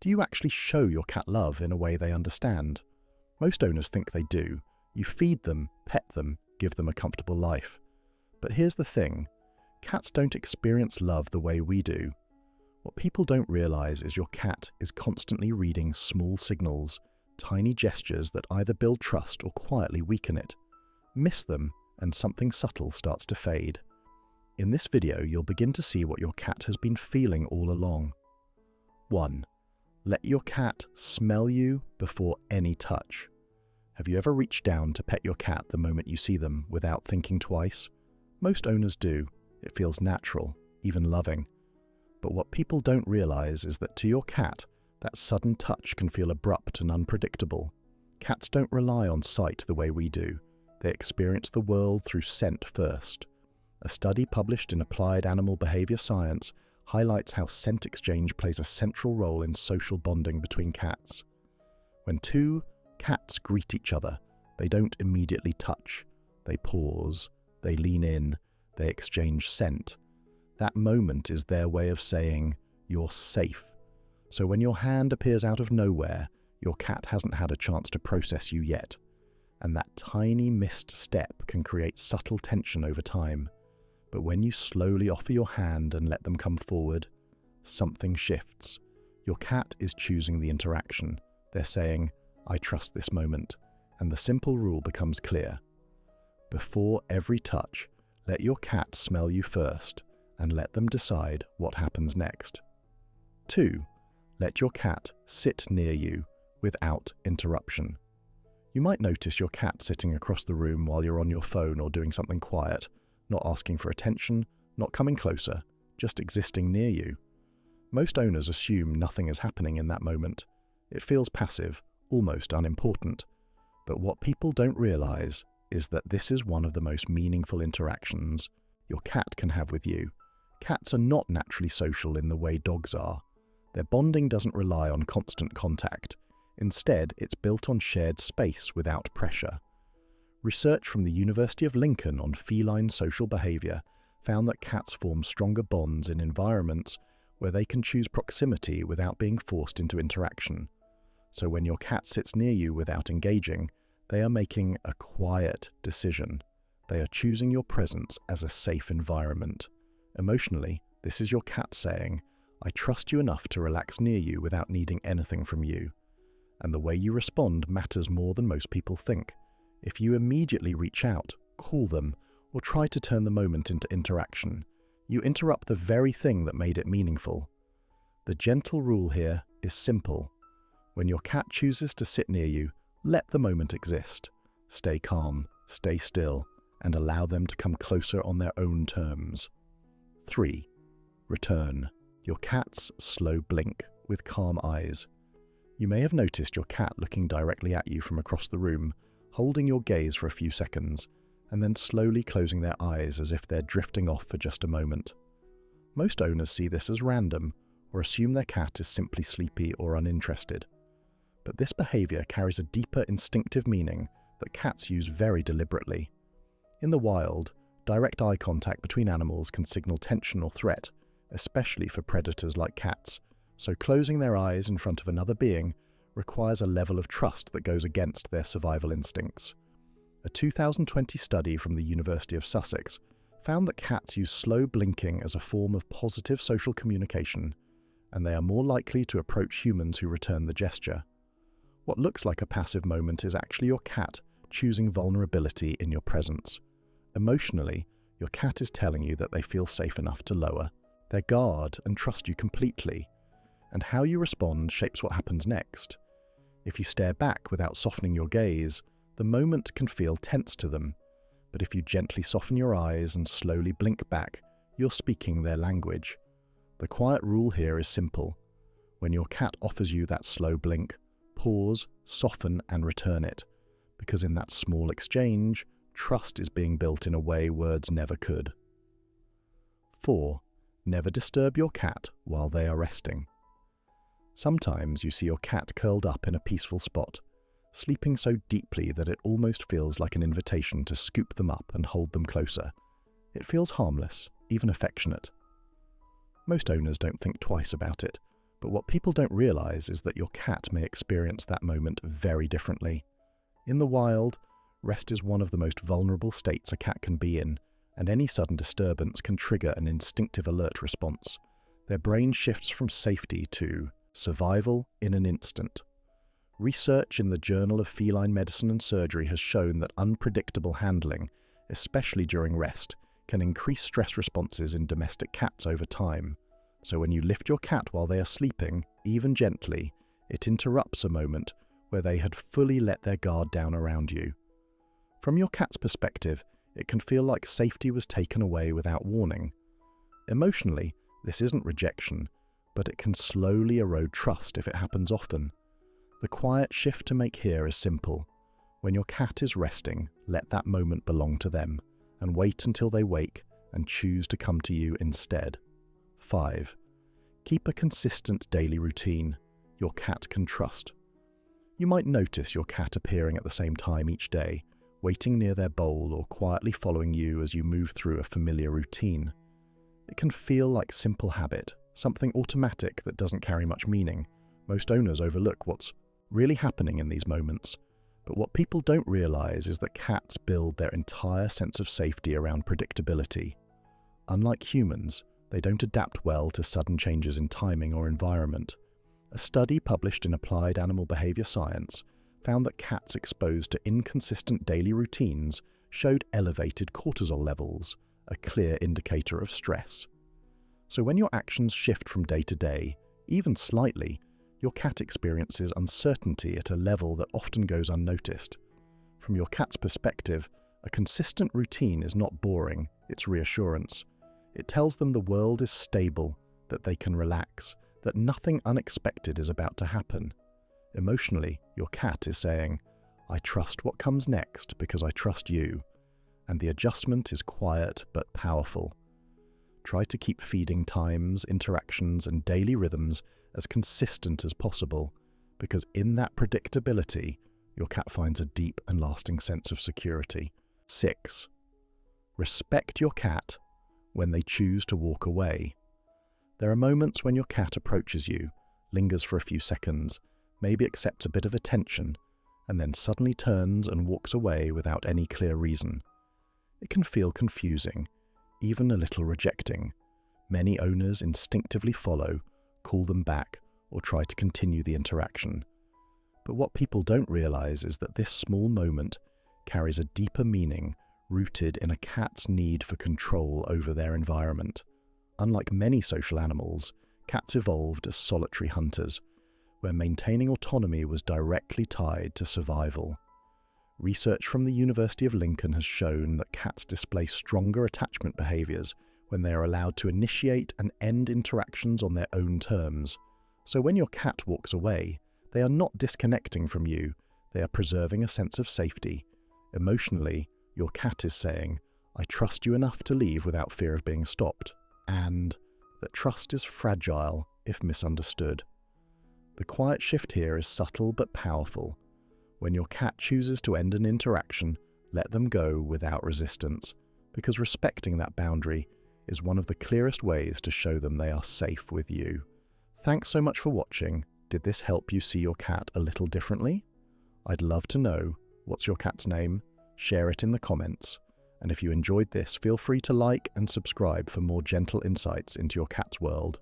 Do you actually show your cat love in a way they understand? Most owners think they do. You feed them, pet them, give them a comfortable life. But here's the thing. Cats don't experience love the way we do. What people don't realize is your cat is constantly reading small signals, tiny gestures that either build trust or quietly weaken it. Miss them, and something subtle starts to fade. In this video, you'll begin to see what your cat has been feeling all along. 1. Let your cat smell you before any touch. Have you ever reached down to pet your cat the moment you see them without thinking twice? Most owners do. It feels natural, even loving. But what people don't realize is that to your cat, that sudden touch can feel abrupt and unpredictable. Cats don't rely on sight the way we do. They experience the world through scent first. A study published in Applied Animal Behavior Science highlights how scent exchange plays a central role in social bonding between cats. When two cats greet each other, they don't immediately touch. They pause, they lean in, they exchange scent. That moment is their way of saying, "You're safe." So when your hand appears out of nowhere, your cat hasn't had a chance to process you yet. And that tiny missed step can create subtle tension over time. But when you slowly offer your hand and let them come forward, something shifts. Your cat is choosing the interaction. They're saying, "I trust this moment." And the simple rule becomes clear. Before every touch, let your cat smell you first and let them decide what happens next. 2. Let your cat sit near you without interruption. You might notice your cat sitting across the room while you're on your phone or doing something quiet, not asking for attention, not coming closer, just existing near you. Most owners assume nothing is happening in that moment. It feels passive, almost unimportant. But what people don't realize is that this is one of the most meaningful interactions your cat can have with you. Cats are not naturally social in the way dogs are. Their bonding doesn't rely on constant contact. Instead, it's built on shared space without pressure. Research from the University of Lincoln on feline social behavior found that cats form stronger bonds in environments where they can choose proximity without being forced into interaction. So when your cat sits near you without engaging, they are making a quiet decision. They are choosing your presence as a safe environment. Emotionally, this is your cat saying, "I trust you enough to relax near you without needing anything from you." And the way you respond matters more than most people think. If you immediately reach out, call them, or try to turn the moment into interaction, you interrupt the very thing that made it meaningful. The gentle rule here is simple. When your cat chooses to sit near you, let the moment exist. Stay calm, stay still, and allow them to come closer on their own terms. 3. Return. Your cat's slow blink with calm eyes. You may have noticed your cat looking directly at you from across the room, holding your gaze for a few seconds, and then slowly closing their eyes as if they're drifting off for just a moment. Most owners see this as random, or assume their cat is simply sleepy or uninterested. But this behavior carries a deeper instinctive meaning that cats use very deliberately. In the wild, direct eye contact between animals can signal tension or threat, especially for predators like cats, so closing their eyes in front of another being requires a level of trust that goes against their survival instincts. A 2020 study from the University of Sussex found that cats use slow blinking as a form of positive social communication, and they are more likely to approach humans who return the gesture. What looks like a passive moment is actually your cat choosing vulnerability in your presence. Emotionally, your cat is telling you that they feel safe enough to lower their guard and trust you completely. And how you respond shapes what happens next. If you stare back without softening your gaze, the moment can feel tense to them. But if you gently soften your eyes and slowly blink back, you're speaking their language. The quiet rule here is simple. When your cat offers you that slow blink, pause, soften, and return it. Because in that small exchange, trust is being built in a way words never could. 4. Never disturb your cat while they are resting. Sometimes you see your cat curled up in a peaceful spot, sleeping so deeply that it almost feels like an invitation to scoop them up and hold them closer. It feels harmless, even affectionate. Most owners don't think twice about it, But what people don't realize is that your cat may experience that moment very differently. In the wild, rest is one of the most vulnerable states a cat can be in, and any sudden disturbance can trigger an instinctive alert response. Their brain shifts from safety to survival in an instant. Research in the Journal of Feline Medicine and Surgery has shown that unpredictable handling, especially during rest, can increase stress responses in domestic cats over time. So when you lift your cat while they are sleeping, even gently, it interrupts a moment where they had fully let their guard down around you. From your cat's perspective, it can feel like safety was taken away without warning. Emotionally, this isn't rejection, but it can slowly erode trust if it happens often. The quiet shift to make here is simple. When your cat is resting, let that moment belong to them, and wait until they wake and choose to come to you instead. 5. Keep a consistent daily routine your cat can trust. You might notice your cat appearing at the same time each day, waiting near their bowl or quietly following you as you move through a familiar routine. It can feel like simple habit, something automatic that doesn't carry much meaning. Most owners overlook what's really happening in these moments. But what people don't realize is that cats build their entire sense of safety around predictability. Unlike humans, they don't adapt well to sudden changes in timing or environment. A study published in Applied Animal Behavior Science found that cats exposed to inconsistent daily routines showed elevated cortisol levels, a clear indicator of stress. So when your actions shift from day to day, even slightly, your cat experiences uncertainty at a level that often goes unnoticed. From your cat's perspective, a consistent routine is not boring, it's reassurance. It tells them the world is stable, that they can relax, that nothing unexpected is about to happen. Emotionally, your cat is saying, "I trust what comes next because I trust you," and the adjustment is quiet but powerful. Try to keep feeding times, interactions, and daily rhythms as consistent as possible, because in that predictability, your cat finds a deep and lasting sense of security. 6. Respect your cat when they choose to walk away. There are moments when your cat approaches you, lingers for a few seconds, maybe accepts a bit of attention, and then suddenly turns and walks away without any clear reason. It can feel confusing, even a little rejecting. Many owners instinctively follow, call them back, or try to continue the interaction. But what people don't realize is that this small moment carries a deeper meaning rooted in a cat's need for control over their environment. Unlike many social animals, cats evolved as solitary hunters, where maintaining autonomy was directly tied to survival. Research from the University of Lincoln has shown that cats display stronger attachment behaviors when they are allowed to initiate and end interactions on their own terms. So when your cat walks away, they are not disconnecting from you, they are preserving a sense of safety. Emotionally, your cat is saying, "I trust you enough to leave without fear of being stopped," and that trust is fragile if misunderstood. The quiet shift here is subtle but powerful. When your cat chooses to end an interaction, let them go without resistance, because respecting that boundary is one of the clearest ways to show them they are safe with you. Thanks so much for watching. Did this help you see your cat a little differently? I'd love to know. What's your cat's name? Share it in the comments. And if you enjoyed this, feel free to like and subscribe for more gentle insights into your cat's world.